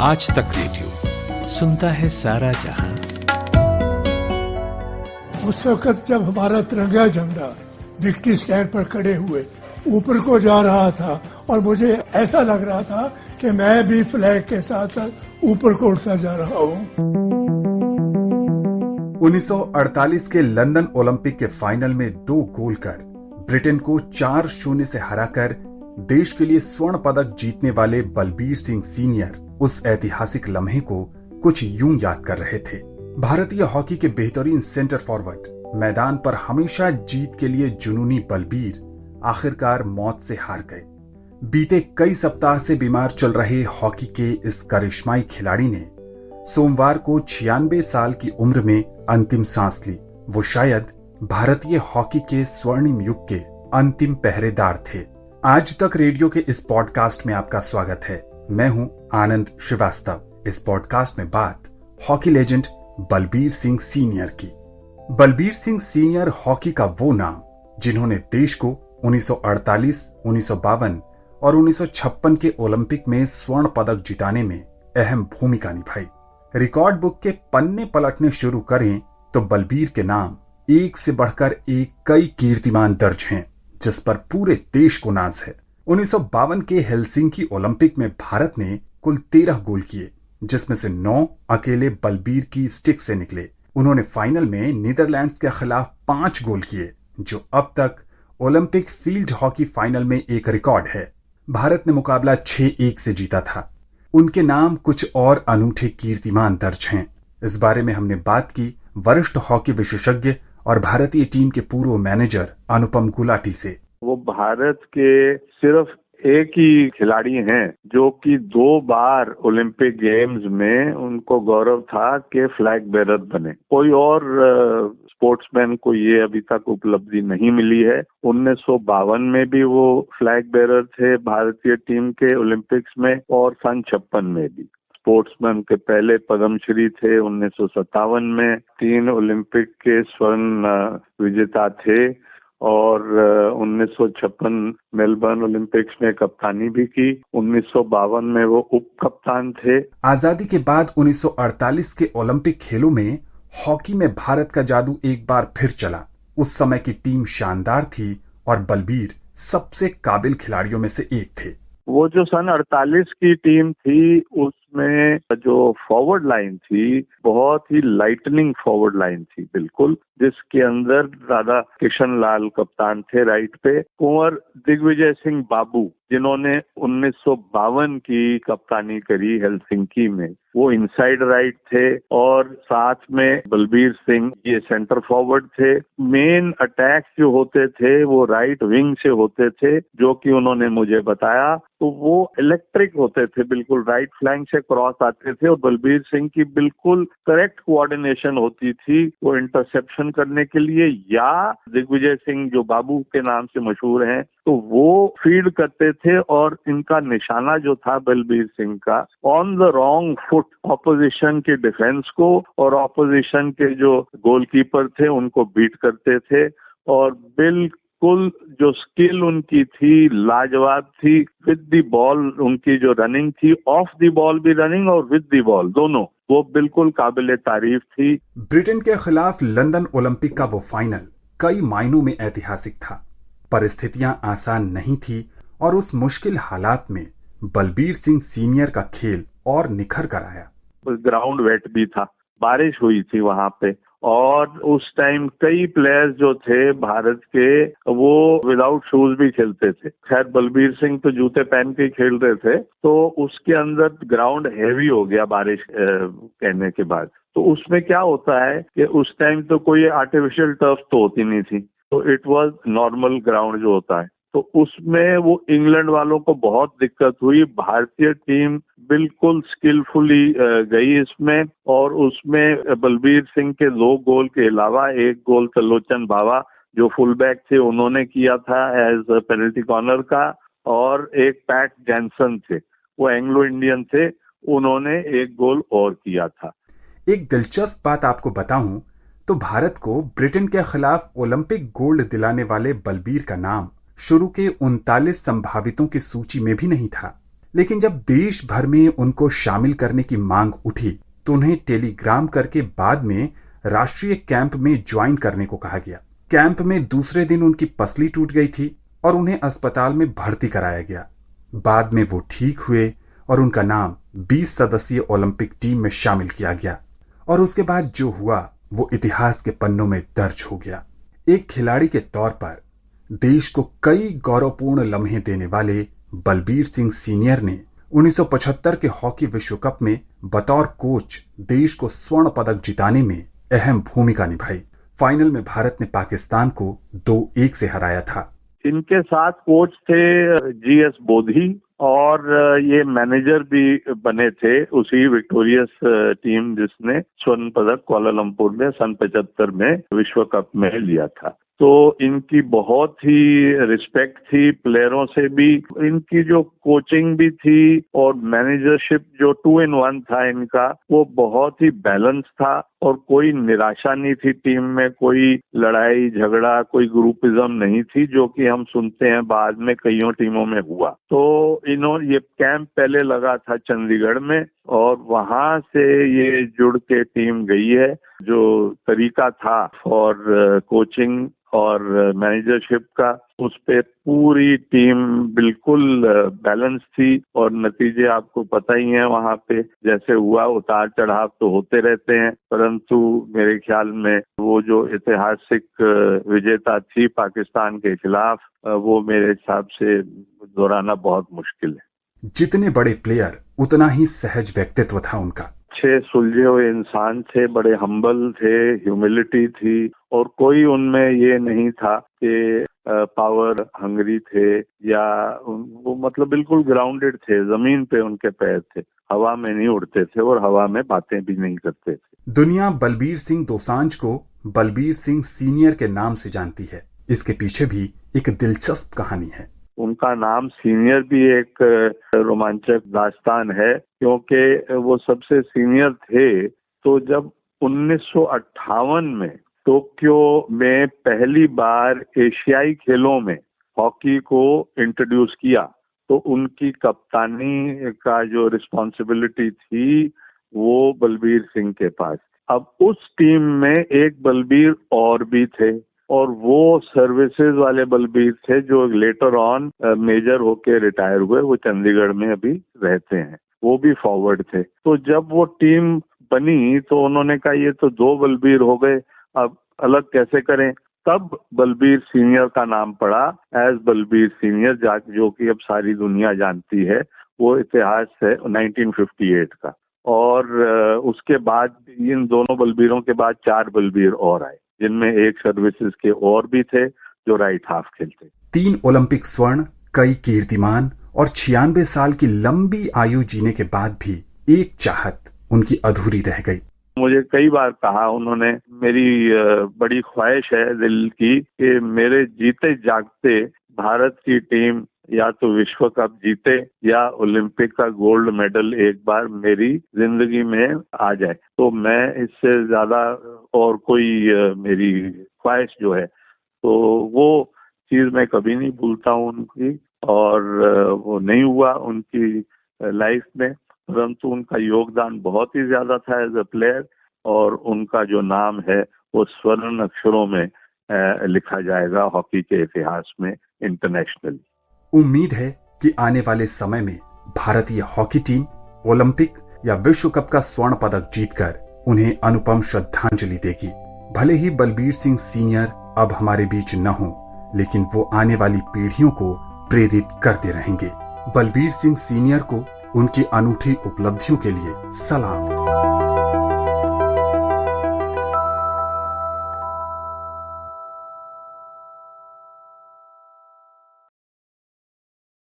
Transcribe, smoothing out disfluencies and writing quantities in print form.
आज तक रेडियो सुनता है सारा जहां। उस वक्त जब हमारा तिरंगा झंडा विक्ट्री स्टैंड पर खड़े हुए ऊपर को जा रहा था और मुझे ऐसा लग रहा था कि मैं भी फ्लैग के साथ ऊपर को उठता जा रहा हूं। 1948 के लंदन ओलंपिक के फाइनल में 2 गोल कर ब्रिटेन को 4-0 से हराकर देश के लिए स्वर्ण पदक जीतने वाले बलबीर सिंह सीनियर उस ऐतिहासिक लम्हे को कुछ यूं याद कर रहे थे। भारतीय हॉकी के बेहतरीन सेंटर फॉरवर्ड मैदान पर हमेशा जीत के लिए जुनूनी बलबीर आखिरकार मौत से हार गए। बीते कई सप्ताह से बीमार चल रहे हॉकी के इस करिश्माई खिलाड़ी ने सोमवार को 96 साल की उम्र में अंतिम सांस ली। वो शायद भारतीय हॉकी के स्वर्णिम युग के अंतिम पहरेदार थे। आज तक रेडियो के इस पॉडकास्ट में आपका स्वागत है। मैं हूं आनंद श्रीवास्तव। इस पॉडकास्ट में बात hockey legend Balbir Singh senior की। बलबीर सिंह सीनियर हॉकी का वो नाम जिन्होंने देश को 1948, 1952 और 1956 के ओलंपिक में स्वर्ण पदक जिताने में अहम भूमिका निभाई। रिकॉर्ड बुक के पन्ने पलटने शुरू करें तो बलबीर के नाम एक से बढ़कर एक कई कीर्तिमान दर्ज हैं, जिस पर पूरे देश को नाज है। 1952 के हेलसिंकी ओलंपिक में भारत ने कुल 13 गोल किए, जिसमें से 9 अकेले बलबीर की स्टिक से निकले। उन्होंने फाइनल में नीदरलैंड्स के खिलाफ 5 गोल किए, जो अब तक ओलंपिक फील्ड हॉकी फाइनल में एक रिकॉर्ड है। भारत ने मुकाबला 6-1 से जीता था। उनके नाम कुछ और अनूठे कीर्तिमान दर्ज हैं। इस बारे में हमने बात की वरिष्ठ हॉकी विशेषज्ञ और भारतीय टीम के पूर्व मैनेजर अनुपम गुलाटी से। वो भारत के सिर्फ एक ही खिलाड़ी हैं जो कि 2 बार ओलंपिक गेम्स में उनको गौरव था कि फ्लैग बेरर बने। कोई और स्पोर्ट्समैन को ये अभी तक उपलब्धि नहीं मिली है। 1952 में भी वो फ्लैग बेरर थे भारतीय टीम के ओलंपिक्स में, और सन 56 में भी। स्पोर्ट्समैन के पहले पद्मश्री थे 1957 में। 3 ओलंपिक के स्वर्ण विजेता थे और 1956 मेलबर्न ओलंपिक्स में कप्तानी भी की। 1952 में वो उप कप्तान थे। आजादी के बाद 1948 के ओलंपिक खेलों में हॉकी में भारत का जादू एक बार फिर चला। उस समय की टीम शानदार थी और बलबीर सबसे काबिल खिलाड़ियों में से एक थे। वो जो सन 48 की टीम थी उसमें जो फॉरवर्ड लाइन थी बहुत ही लाइटनिंग फॉरवर्ड लाइन थी, बिल्कुल, जिसके अंदर दादा किशन लाल कप्तान थे राइट पे। कुंवर दिग्विजय सिंह बाबू जिन्होंने 1952 की कप्तानी करी हेलसिंकी में, वो इनसाइड राइट थे, और साथ में बलबीर सिंह ये सेंटर फॉरवर्ड थे। मेन अटैक्स जो होते थे वो राइट विंग से होते थे, जो कि उन्होंने मुझे बताया तो वो इलेक्ट्रिक होते थे, बिल्कुल राइट फ्लैंक से क्रॉस आते थे और बलबीर सिंह की बिल्कुल करेक्ट कोऑर्डिनेशन होती थी वो इंटरसेप्शन करने के लिए, या दिग्विजय सिंह जो बाबू के नाम से मशहूर हैं तो वो फीड करते थे। और इनका निशाना जो था बलबीर सिंह का, on the wrong foot opposition के डिफेंस को और ऑपोजिशन के जो गोलकीपर थे उनको बीट करते थे। और बिल्कुल जो स्किल उनकी थी लाजवाब थी। विद द बॉल उनकी जो रनिंग थी, ऑफ द बॉल भी रनिंग और विद द बॉल दोनों, वो बिल्कुल काबिले तारीफ थी। ब्रिटेन के खिलाफ लंदन ओलंपिक का वो फाइनल कई मायनों में ऐतिहासिक था। परिस्थितियां आसान नहीं थी और उस मुश्किल हालात में बलबीर सिंह सीनियर का खेल और निखर कर आया। ग्राउंड वेट भी था, बारिश हुई थी वहां पे, और उस टाइम कई प्लेयर्स जो थे भारत के वो विदाउट शूज भी खेलते थे। खैर बलबीर सिंह तो जूते पहन के खेल रहे थे, तो उसके अंदर ग्राउंड हैवी हो गया बारिश कहने के बाद। तो उसमें क्या होता है कि उस टाइम तो कोई आर्टिफिशियल टर्फ तो होती नहीं थी, तो इट वाज नॉर्मल ग्राउंड जो होता है। तो उसमें वो इंग्लैंड वालों को बहुत दिक्कत हुई। भारतीय टीम बिल्कुल स्किलफुली गई इसमें, और उसमें बलबीर सिंह के 2 गोल के अलावा 1 गोल त्रिलोचन बावा जो फुल बैक थे उन्होंने किया था एज पेनल्टी कॉर्नर का, और एक पैट जैनसन थे, वो एंग्लो इंडियन थे, उन्होंने 1 गोल और किया था। एक दिलचस्प बात आपको बताऊं तो भारत को ब्रिटेन के खिलाफ ओलंपिक गोल्ड दिलाने वाले बलबीर का नाम शुरू के 39 संभावितों की सूची में भी नहीं था। लेकिन जब देश भर में उनको शामिल करने की मांग उठी तो उन्हें टेलीग्राम करके बाद में राष्ट्रीय कैंप में ज्वाइन करने को कहा गया। कैंप में दूसरे दिन उनकी पसली टूट गई थी और उन्हें अस्पताल में भर्ती कराया गया। बाद में वो ठीक हुए और उनका नाम 20 सदस्यीय ओलंपिक टीम में शामिल किया गया और उसके बाद जो हुआ वो इतिहास के पन्नों में दर्ज हो गया। एक खिलाड़ी के तौर पर देश को कई गौरवपूर्ण लम्हे देने वाले बलबीर सिंह सीनियर ने 1975 के हॉकी विश्व कप में बतौर कोच देश को स्वर्ण पदक जिताने में अहम भूमिका निभाई। फाइनल में भारत ने पाकिस्तान को 2-1 से हराया था। इनके साथ कोच थे GS बोधी और ये मैनेजर भी बने थे उसी विक्टोरियस टीम जिसने स्वर्ण पदक कुआलालंपुर में सन 75 में विश्व कप में लिया था। तो इनकी बहुत ही रिस्पेक्ट थी प्लेयरों से भी, इनकी जो कोचिंग भी थी और मैनेजरशिप जो 2 in 1 था इनका, वो बहुत ही बैलेंस था और कोई निराशा नहीं थी टीम में, कोई लड़ाई झगड़ा, कोई ग्रुपिज्म नहीं थी जो कि हम सुनते हैं बाद में कईयों टीमों में हुआ। तो ये कैंप पहले लगा था चंडीगढ़ में और वहां से ये जुड़ के टीम गई है। जो तरीका था फॉर कोचिंग और मैनेजरशिप का, उस पे पूरी टीम बिल्कुल बैलेंस थी और नतीजे आपको पता ही हैं। वहां पे जैसे हुआ, उतार चढ़ाव तो होते रहते हैं, परंतु मेरे ख्याल में वो जो ऐतिहासिक विजेता थी पाकिस्तान के खिलाफ, वो मेरे हिसाब से दोहराना बहुत मुश्किल है। जितने बड़े प्लेयर उतना ही सहज व्यक्तित्व था उनका। अच्छे सुलझे हुए इंसान थे, बड़े हम्बल थे, ह्यूमिलिटी थी और कोई उनमें ये नहीं था कि पावर हंगरी थे या वो मतलब बिल्कुल ग्राउंडेड थे, जमीन पे उनके पैर थे, हवा में नहीं उड़ते थे और हवा में बातें भी नहीं करते थे। दुनिया बलबीर सिंह दोसांझ को बलबीर सिंह सीनियर के नाम से जानती है। इसके पीछे भी एक दिलचस्प कहानी है। उनका नाम सीनियर भी एक रोमांचक दास्तान है क्योंकि वो सबसे सीनियर थे। तो जब 1958 में टोक्यो में पहली बार एशियाई खेलों में हॉकी को इंट्रोड्यूस किया तो उनकी कप्तानी का जो रिस्पॉन्सिबिलिटी थी वो बलबीर सिंह के पास। अब उस टीम में एक बलबीर और भी थे और वो सर्विसेज वाले बलबीर थे जो लेटर ऑन मेजर होके रिटायर हुए, वो चंडीगढ़ में अभी रहते हैं, वो भी फॉरवर्ड थे। तो जब वो टीम बनी तो उन्होंने कहा ये तो 2 बलबीर हो गए, अब अलग कैसे करें। तब बलबीर सीनियर का नाम पड़ा एज बलबीर सीनियर, जो कि अब सारी दुनिया जानती है। वो इतिहास है 1958 का और उसके बाद इन दोनों बलबीरों के बाद 4 बलबीर और आए जिनमें एक सर्विसेज के और भी थे जो राइट हाफ खेलते। 3 ओलंपिक स्वर्ण, कई कीर्तिमान और 96 साल की लंबी आयु जीने के बाद भी एक चाहत उनकी अधूरी रह गई। मुझे कई बार कहा उन्होंने, मेरी बड़ी ख्वाहिश है दिल की कि मेरे जीते जागते भारत की टीम या तो विश्व कप जीते या ओलंपिक का गोल्ड मेडल एक बार मेरी जिंदगी में आ जाए। तो मैं इससे ज्यादा और कोई मेरी ख्वाहिश जो है तो वो चीज मैं कभी नहीं भूलता हूँ उनकी, और वो नहीं हुआ उनकी लाइफ में, परंतु उनका योगदान बहुत ही ज्यादा था एज अ प्लेयर और उनका जो नाम है वो स्वर्ण अक्षरों में लिखा जाएगा हॉकी के इतिहास में इंटरनेशनल। उम्मीद है कि आने वाले समय में भारतीय हॉकी टीम ओलंपिक या विश्व कप का स्वर्ण पदक जीतकर उन्हें अनुपम श्रद्धांजलि देगी। भले ही बलबीर सिंह सीनियर अब हमारे बीच न हो, लेकिन वो आने वाली पीढ़ियों को प्रेरित करते रहेंगे। बलबीर सिंह सीनियर को उनकी अनूठी उपलब्धियों के लिए सलाम।